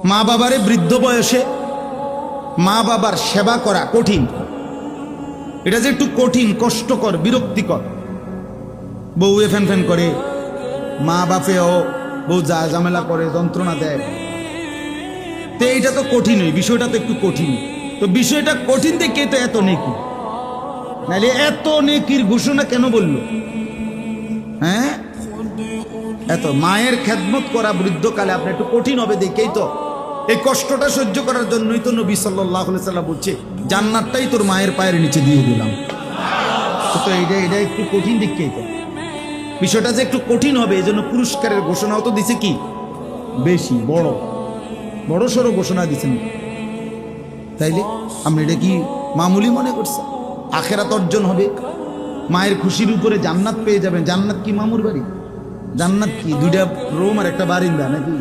মা বাবারে বৃদ্ধ বয়সে মা বাবার সেবা করা কঠিন। এটা যে একটু কঠিন, কষ্টকর, বিরক্তিকর। বউ ফ্যান ফ্যান করে, মা বাপেও বউ যা ঝামেলা করে, যন্ত্রণা দেয়। তো এইটা তো কঠিনই, বিষয়টা তো একটু কঠিন। তো বিষয়টা কঠিন দেখে তো এত নেকি, নাহলে এত নেকির ঘোষণা কেন বললো? হ্যাঁ, এত মায়ের খেদমত করা বৃদ্ধকালে আপনার একটু কঠিন হবে দেখেই তো এই কষ্টটা সহ্য করার জন্যই তো নবী সাল্লাল্লাহু আলাইহি সাল্লাম বলছে জান্নাতটাই তোর মায়ের পায়ের নিচে দিয়ে দিলাম। তো এটা একটু কঠিন দেখেই তো বিষয়টা যে একটু কঠিন হবে, এই জন্য পুরস্কারের ঘোষণাও তো দিছে কি বেশি বড় সড়ো ঘোষণা দিচ্ছেন। তাইলে আপনি এটা কি মামুলি মনে করছেন? আখেরাত অর্জন হবে, মায়ের খুশির উপরে জান্নাত পেয়ে যাবেন। জান্নাত কি মামুর বাড়ি? জান্নাত কি 2টা রুম আর একটা বারিন্দা নাকি?